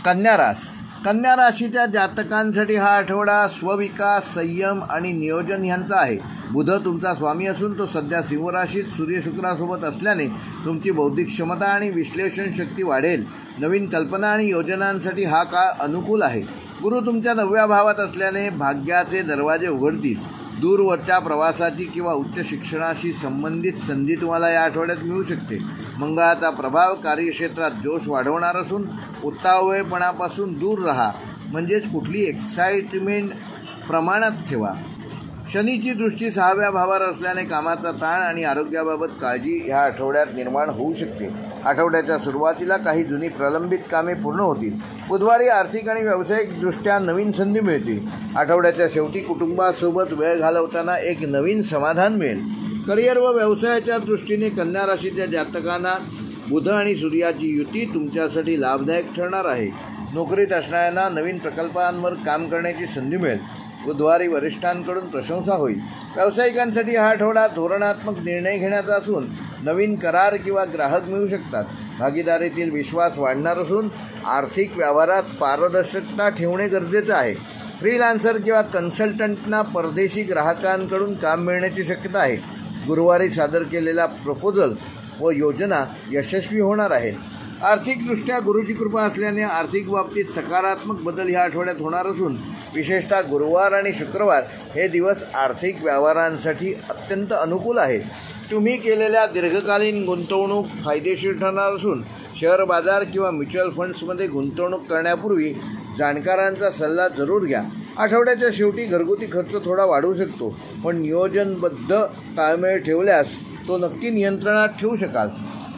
कन्या राशीच्या जातकांसाठी हा आठवडा स्वविकास, संयम आणि नियोजन यांचा आहे. बुध तुमचा स्वामी असून तो सध्या सिंह राशीत सूर्य शुक्रासोबत असल्याने तुमची बौद्धिक क्षमता आणि विश्लेषण शक्ती वाढेल. नवीन कल्पना आणि योजनांसाठी हा काळ अनुकूल आहे. गुरु तुमच्या 9व्या भावात असल्याने भाग्याचे दरवाजे उघडतील. दूरवरच्या प्रवासाची किंवा उच्च शिक्षणाशी संबंधित संधी तुम्हाला या आठवड्यात मिळू शकते. मंगळाचा प्रभाव कार्यक्षेत्रात जोश वाढवणार असून उतावळेपणापासून दूर राहा, म्हणजेच कुठली एक्साइटमेंट प्रमाणात ठेवा. शनीची दृष्टी 6व्या भावावर असल्याने कामाचा ताण आणि आरोग्याबाबत काळजी ह्या आठवड्यात निर्माण होऊ शकते. आठवड्याच्या सुरुवातीला काही जुनी प्रलंबित कामे पूर्ण होतील. बुधवारी आर्थिक आणि व्यावसायिकदृष्ट्या नवीन संधी मिळतील. आठवड्याच्या शेवटी कुटुंबासोबत वेळ घालवताना एक नवीन समाधान मिळेल. करिअर व व्यवसायाच्या दृष्टीने कन्या राशीच्या जातकांना बुध आणि सूर्याची युती तुमच्यासाठी लाभदायक ठरणार आहे. नोकरीत असणाऱ्यांना नवीन प्रकल्पांवर काम करण्याची संधी मिळेल. बुधवारी वरिष्ठांकडून प्रशंसा होईल. व्यावसायिकांसाठी हा आठवडा धोरणात्मक निर्णय घेण्याचा असून नवीन करार किंवा ग्राहक मिळू शकतात. भागीदारीतील विश्वास वाढणार असून आर्थिक व्यवहारात पारदर्शकता ठेवणे गरजेचे आहे. फ्रीलान्सर किंवा कन्सल्टंटना परदेशी ग्राहकांकडून काम मिळण्याची शक्यता आहे. गुरुवारी सादर केलेला प्रपोजल व योजना यशस्वी होणार आहेत. आर्थिकदृष्ट्या गुरुची कृपा असल्याने आर्थिक बाबतीत सकारात्मक बदल ह्या आठवड्यात होणार असून विशेषतः गुरुवार आणि शुक्रवार हे दिवस आर्थिक व्यवहारांसाठी अत्यंत अनुकूल आहेत. तुम्ही केलेल्या दीर्घकालीन गुंतवणूक फायदेशीर ठरणार असून शेअर बाजार किंवा म्युच्युअल फंड्समध्ये गुंतवणूक करण्यापूर्वी जाणकारांचा सल्ला जरूर घ्या. आठवड्याच्या शेवटी घरगुती खर्च थोडा वाढू शकतो, पण नियोजनबद्ध ताळमेळ ठेवल्यास तो नक्की नियंत्रणात ठेवू शकाल.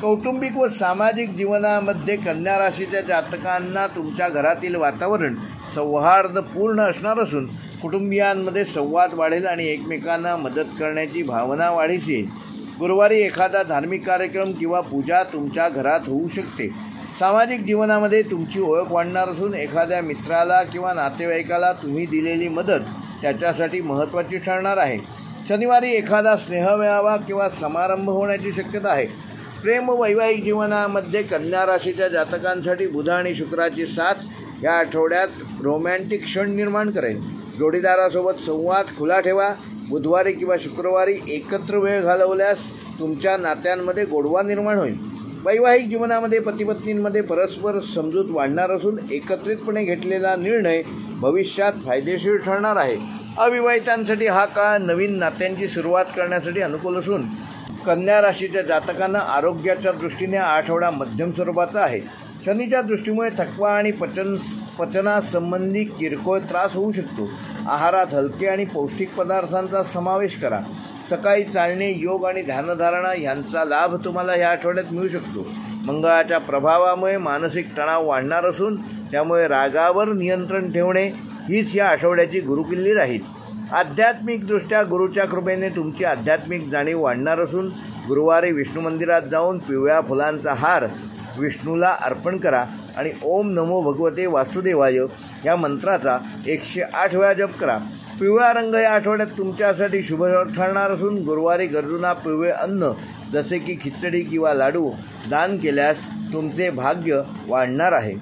कौटुंबिक व सामाजिक जीवनामध्ये कन्या राशीच्या जातकांना तुमच्या घरातील वातावरण सौहार्दपूर्ण असणार असून कुटुंबियांमध्ये संवाद वाढेल आणि एकमेकांना मदत करण्याची भावना वाढीस येईल. गुरुवारी एखादा धार्मिक कार्यक्रम किंवा पूजा तुमच्या घरात होऊ शकते. सामाजिक जीवनामध्ये तुमची ओळख वाढणार असून एखाद्या मित्राला किंवा नातेवाईकाला तुम्ही दिलेली मदत त्याच्यासाठी महत्त्वाची ठरणार आहे. शनिवारी एखादा स्नेहमेळावा किंवा समारंभ होण्याची शक्यता आहे. प्रेम व वैवाहिक जीवनामध्ये कन्या राशीच्या जातकांसाठी बुध आणि शुक्राची साथ या आठवड्यात रोमॅन्टिक क्षण निर्माण करेल. जोडीदारासोबत संवाद खुला ठेवा. बुधवारी किंवा शुक्रवारी एकत्र वेळ घालवल्यास तुमच्या नात्यांमध्ये गोडवा निर्माण होईल. वैवाहिक जीवनामध्ये पतिपत्नींमध्ये परस्पर समजूत वाढणार असून एकत्रितपणे घेतलेला निर्णय भविष्यात फायदेशीर ठरणार आहे. अविवाहितांसाठी हा काळ नवीन नात्यांची सुरुवात करण्यासाठी अनुकूल असून कन्या राशीच्या जातकांना आरोग्याच्या दृष्टीने हा आठवडा मध्यम स्वरूपाचा आहे. शनीच्या दृष्टीमुळे थकवा आणि पचनासंबंधी किरकोळ त्रास होऊ शकतो. आहारात हलके आणि पौष्टिक पदार्थांचा समावेश करा. सकाळी चालणे, योग आणि ध्यानधारणा यांचा लाभ तुम्हाला या आठवड्यात मिळू शकतो. मंगळाच्या प्रभावामुळे मानसिक तणाव वाढणार असून त्यामुळे रागावर नियंत्रण ठेवणे हीच या आठवड्याची गुरुकिल्ली राहील. आध्यात्मिकदृष्ट्या गुरुच्या कृपेने तुमची आध्यात्मिक जाणीव वाढणार असून गुरुवारी विष्णू मंदिरात जाऊन पिवळ्या फुलांचा हार विष्णूला अर्पण करा आणि ओम नमो भगवते वासुदेवाय या मंत्राचा 108 वेळा जप करा. पिवळा रंग या आठवड्यात तुमच्यासाठी शुभ ठरणार असून गुरुवारी गरजूंना पिवळे अन्न जसे की खिचडी किंवा लाडू दान केल्यास तुमचे भाग्य वाढणार आहे.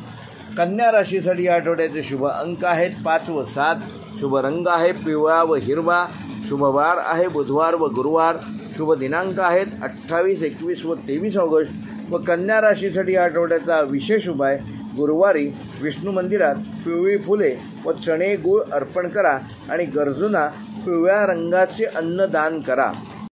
कन्या राशीसाठी या आठवड्याचे शुभ अंक आहेत 5 व 7. शुभ रंग आहे पिवळा व हिरवा. शुभ वार आहे बुधवार व गुरुवार. शुभ दिनांक आहेत 28, 21 व 23 ऑगस्ट. व कन्या राशीसाठी या आठवड्याचा विशेष उपाय गुरुवारी विष्णू मंदिरात पिवळी फुले व चणे गूळ अर्पण करा आणि गरजूंना पिवळ्या रंगाचे अन्न दान करा.